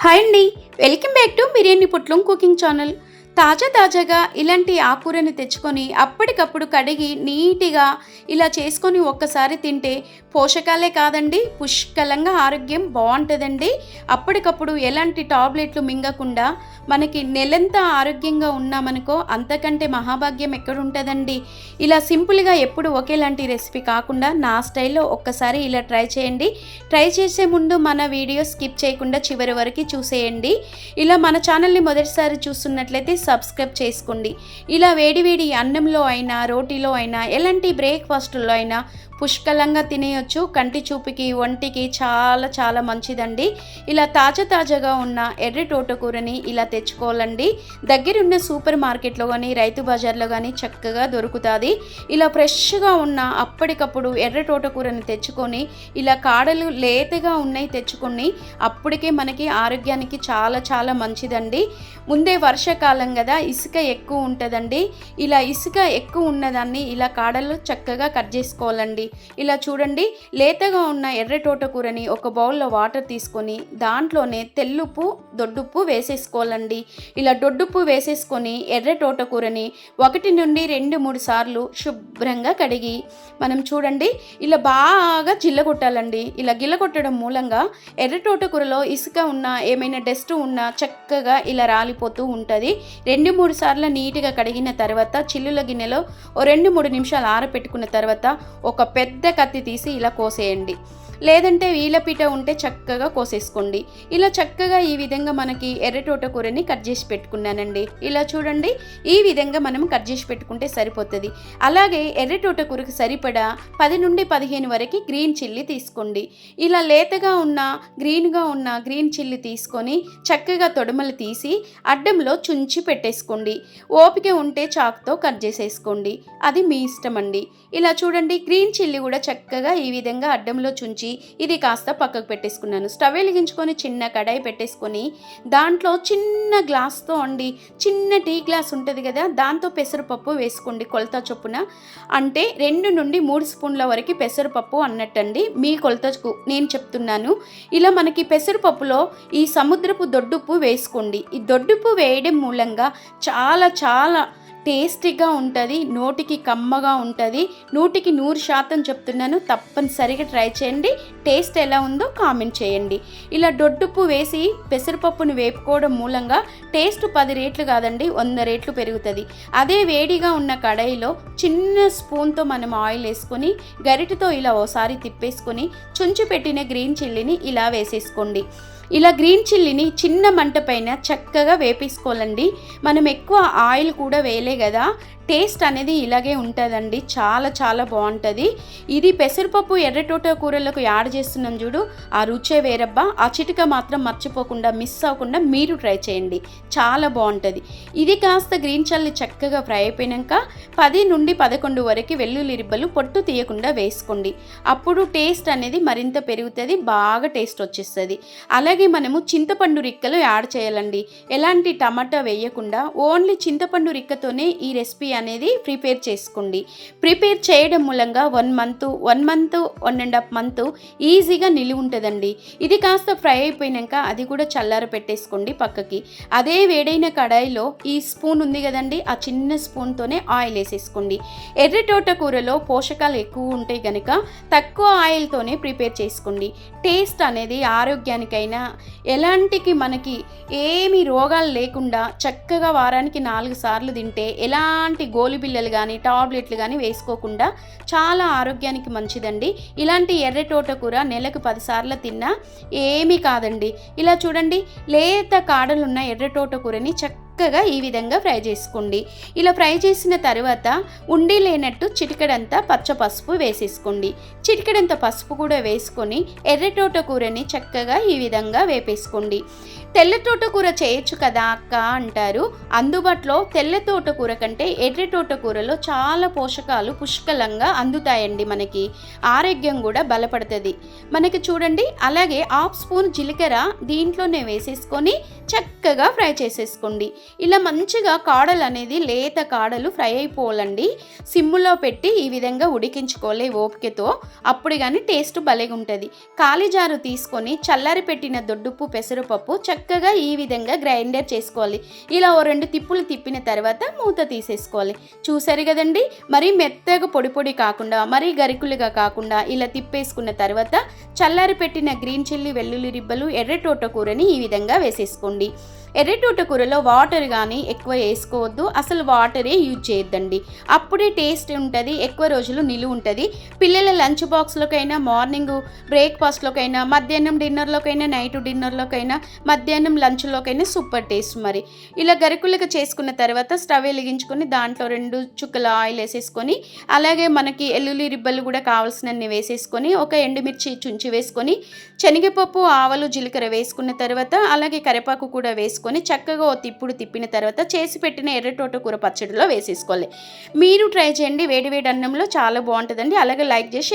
Hi అండి, welcome back to biryani పొట్లం cooking channel. తాజాగా ఇలాంటి ఆకుకూరని తెచ్చుకొని అప్పటికప్పుడు కడిగి నీట్గా ఇలా చేసుకొని ఒక్కసారి తింటే పోషకాలే కాదండి, పుష్కలంగా ఆరోగ్యం బాగుంటుందండి. అప్పటికప్పుడు ఎలాంటి టాబ్లెట్లు మింగకుండా మనకి నెలంతా ఆరోగ్యంగా ఉన్నామనుకో అంతకంటే మహాభాగ్యం ఎక్కడుంటుందండి. ఇలా సింపుల్గా ఎప్పుడు ఒకేలాంటి రెసిపీ కాకుండా నా స్టైల్లో ఒక్కసారి ఇలా ట్రై చేయండి. ట్రై చేసే ముందు మన వీడియో స్కిప్ చేయకుండా చివరి వరకు చూసేయండి. ఇలా మన ఛానల్ని మొదటిసారి చూస్తున్నట్లయితే సబ్స్క్రైబ్ చేసుకోండి. ఇలా వేడివేడి అన్నంలో అయినా రోటీలో అయినా ఎలాంటి బ్రేక్ఫాస్ట్లో అయినా పుష్కలంగా తినేయొచ్చు. కంటి చూపుకి ఒంటికి చాలా చాలా మంచిదండి. ఇలా తాజాగా ఉన్న ఎర్రి తోటకూరని ఇలా తెచ్చుకోవాలండి. దగ్గరున్న సూపర్ మార్కెట్లో కానీ రైతు బజార్లో కానీ చక్కగా దొరుకుతుంది. ఇలా ఫ్రెష్గా ఉన్న అప్పటికప్పుడు ఎర్రి తోటకూరని తెచ్చుకొని ఇలా కాడలు లేతగా ఉన్నాయి తెచ్చుకొని అప్పటికే మనకి ఆరోగ్యానికి చాలా చాలా మంచిదండి. ముందే వర్షాకాలం కదా, ఇసుక ఎక్కువ ఉంటుందండి. ఇలా ఇసుక ఎక్కువ ఉన్నదాన్ని ఇలా కాడలు చక్కగా కట్ చేసుకోవాలండి. ఇలా చూడండి, లేతగా ఉన్న ఎర్ర తోటకూరని ఒక బౌల్లో వాటర్ తీసుకొని దాంట్లోనే తెల్లుప్పు దొడ్డుప్పు వేసేసుకోవాలండి. ఇలా దొడ్డుప్పు వేసేసుకొని ఎర్ర తోటకూరని 1 నుండి 2-3 సార్లు శుభ్రంగా కడిగి మనం చూడండి ఇలా బాగా జిల్లగొట్టాలండి. ఇలా గిల్లగొట్టడం మూలంగా ఎర్ర తోటకూరలో ఇసుక ఉన్నా ఏమైనా డస్ట్ ఉన్నా చక్కగా ఇలా రాలిపోతూ ఉంటుంది. 2-3 సార్లు నీట్గా కడిగిన తర్వాత చిల్లుల గిన్నెలో 2-3 నిమిషాలు ఆరపెట్టుకున్న తర్వాత ఒక పెద్ద కత్తి తీసి ఇలా కోసేయండి. లేదంటే వీలపీట ఉంటే చక్కగా కోసేసుకోండి. ఇలా చక్కగా ఈ విధంగా మనకి ఎర్ర తోటకూరని కట్ చేసి పెట్టుకున్నానండి. ఇలా చూడండి, ఈ విధంగా మనం కట్ చేసి పెట్టుకుంటే సరిపోతుంది. అలాగే ఎర్ర తోటకూరకి సరిపడా 10 నుండి 15 వరకు గ్రీన్ చిల్లీ తీసుకోండి. ఇలా లేతగా ఉన్న గ్రీన్గా ఉన్న గ్రీన్ చిల్లీ తీసుకొని చక్కగా తొడమలు తీసి అడ్డంలో చుంచి పెట్టేసుకోండి. ఓపిక ఉంటే చాకుతో కట్ చేసేసుకోండి, అది మీ ఇష్టం అండి. ఇలా చూడండి, గ్రీన్ చిల్లీ కూడా చక్కగా ఈ విధంగా అడ్డంలో చుంచి ఇది కాస్త పక్కకు పెట్టేసుకున్నాను. స్టవ్ వెలిగించుకొని చిన్న కడాయి పెట్టేసుకొని దాంట్లో చిన్న గ్లాస్తో అండి, చిన్న టీ గ్లాస్ ఉంటుంది కదా, దాంతో పెసరపప్పు వేసుకోండి కొలత చొప్పున. అంటే 2 నుండి 3 స్పూన్ల వరకు పెసరపప్పు అన్నట్టండి, మీ కొలతకు నేను చెప్తున్నాను. ఇలా మనకి పెసరపప్పులో ఈ సముద్రపు దొడ్డుప్పు వేసుకోండి. ఈ దొడ్డుప్పు వేయడం మూలంగా చాలా చాలా టేస్టీగా ఉంటుంది, నోటికి కమ్మగా ఉంటుంది. 100% చెప్తున్నాను, తప్పనిసరిగా ట్రై చేయండి. టేస్ట్ ఎలా ఉందో కామెంట్ చేయండి. ఇలా దొడ్డుప్పు వేసి పెసరపప్పును వేపుకోవడం మూలంగా టేస్ట్ 10 రెట్లు కాదండి, 100 రెట్లు పెరుగుతుంది. అదే వేడిగా ఉన్న కడాయిలో చిన్న స్పూన్తో మనం ఆయిల్ వేసుకొని గరిటెతో ఇలా ఓసారి తిప్పేసుకొని చుంచి పెట్టిన గ్రీన్ చిల్లీని ఇలా వేసేసుకోండి. ఇలా గ్రీన్ చిల్లీని చిన్న మంట పైన చక్కగా వేపేసుకోవాలండి. మనం ఎక్కువ ఆయిల్ కూడా వేయలే కదా, టేస్ట్ అనేది ఇలాగే ఉంటుందండి, చాలా చాలా బాగుంటుంది. ఇది పెసరపప్పు ఎర్ర తోటకూరలకు యాడ్ చేస్తున్నాం చూడు, ఆ రుచే వేరబ్బా. ఆ చిటిక మాత్రం మర్చిపోకుండా మిస్ అవ్వకుండా మీరు ట్రై చేయండి, చాలా బాగుంటుంది. ఇది కాస్త గ్రీన్ చిల్లీ చక్కగా ఫ్రై అయిపోయాక 10 నుండి 11 వరకు వెల్లుల్లి రిబ్బలు పొట్టు తీయకుండా వేసుకోండి. అప్పుడు టేస్ట్ అనేది మరింత పెరుగుతుంది, బాగా టేస్ట్ వచ్చేస్తుంది. అలాగే మనము చింతపండు రిక్కలు యాడ్ చేయాలండి. ఎలాంటి టమాటా వేయకుండా ఓన్లీ చింతపండు రిక్కతోనే ఈ రెసిపీ అనేది ప్రిపేర్ చేసుకోండి. ప్రిపేర్ చేయడం మూలంగా 1 మంత్ 1.5 మంత్ ఈజీగా నిలువ ఉంటుందండి. ఇది కాస్త ఫ్రై అయిపోయాక అది కూడా చల్లార పెట్టేసుకోండి పక్కకి. అదే వేడైన కడాయిలో ఈ స్పూన్ ఉంది కదండి, ఆ చిన్న స్పూన్తోనే ఆయిల్ వేసేసుకోండి. ఎర్ర తోటకూరలో పోషకాలు ఎక్కువ ఉంటాయి కనుక తక్కువ ఆయిల్తోనే ప్రిపేర్ చేసుకోండి. టేస్ట్ అనేది ఆరోగ్యానికైనా ఎలాంటికి మనకి ఏమి రోగాలు లేకుండా చక్కగా వారానికి 4 సార్లు తింటే ఎలాంటి గోలిబిల్లలు కానీ టాబ్లెట్లు కానీ వేసుకోకుండా చాలా ఆరోగ్యానికి మంచిదండి. ఇలాంటి ఎర్ర తోటకూర నెలకు 10 సార్లు తిన్నా ఏమీ కాదండి. ఇలా చూడండి, లేత కాడలున్న ఎర్ర తోటకూరని చక్కగా ఈ విధంగా ఫ్రై చేసుకోండి. ఇలా ఫ్రై చేసిన తర్వాత ఉండి లేనట్టు చిటికెడంతా పచ్చ పసుపు వేసేసుకోండి. చిటికెడంత పసుపు కూడా వేసుకొని ఎర్ర తోటకూరని చక్కగా ఈ విధంగా వేపేసుకోండి. తెల్ల తోటకూర చేయొచ్చు కదా అక్క అంటారు. అందుబాటులో తెల్ల తోటకూర కంటే ఎర్ర తోటకూరలో చాలా పోషకాలు పుష్కలంగా అందుతాయండి. మనకి ఆరోగ్యం కూడా బలపడుతుంది మనకి. చూడండి, అలాగే 1/2 స్పూన్ జీలకర్ర దీంట్లోనే వేసేసుకొని చక్కగా ఫ్రై చేసేసుకోండి. ఇలా మంచిగా కాడలు అనేది లేత కాడలు ఫ్రై అయిపోవాలండి. సిమ్ములో పెట్టి ఈ విధంగా ఉడికించుకోవాలి ఓపికతో. అప్పుడు కానీ టేస్ట్ భలేగా ఉంటుంది. ఖాళీ జారు తీసుకొని చల్లారి పెట్టిన దొడ్డుప్పు పెసరపప్పు చక్కగా ఈ విధంగా గ్రైండర్ చేసుకోవాలి. ఇలా ఓ 2 తిప్పులు తిప్పిన తర్వాత మూత తీసేసుకోవాలి. చూసారు కదండి, మరీ మెత్తగా పొడి పొడి కాకుండా మరీ గరికులుగా కాకుండా ఇలా తిప్పేసుకున్న తర్వాత చల్లారి పెట్టిన గ్రీన్ చిల్లీ, వెల్లుల్లి రిబ్బలు, ఎర్ర తోటకూరని ఈ విధంగా వేసేసుకోండి. ఎర్ర తోటకూరలో వాటర్ కానీ ఎక్కువ వేసుకోవద్దు, అసలు వాటరే యూజ్ చేయొద్దండి. అప్పుడే టేస్ట్ ఉంటుంది, ఎక్కువ రోజులు నిలువ ఉంటుంది. పిల్లల లంచ్ బాక్స్లోకైనా, మార్నింగ్ బ్రేక్ఫాస్ట్లోకైనా, మధ్యాహ్నం డిన్నర్లోకైనా, నైట్ డిన్నర్లోకైనా, మధ్యాహ్నం లంచ్లోకైనా సూపర్ టేస్ట్. మరి ఇలా గరికులుగా చేసుకున్న తర్వాత స్టవ్ వెలిగించుకొని దాంట్లో 2 చుక్కల ఆయిల్ వేసేసుకొని, అలాగే మనకి ఎల్లుల్లి రిబ్బలు కూడా కావాల్సినన్ని వేసేసుకొని, ఒక ఎండుమిర్చి చుంచి వేసుకొని, శనగపప్పు, ఆవాలు, జీలకర్ర వేసుకున్న తర్వాత అలాగే కరివేపాకు కూడా వేసుకొని చక్కగా ఓ తిప్పుడు తిప్పిన తర్వాత చేసి పెట్టిన ఎర్ర తోటకూర పచ్చడిలో వేసేసుకోవాలి. మీరు ట్రై చేయండి, వేడి వేడి అన్నంలో చాలా బాగుంటుందండి. అలాగే లైక్ చేసి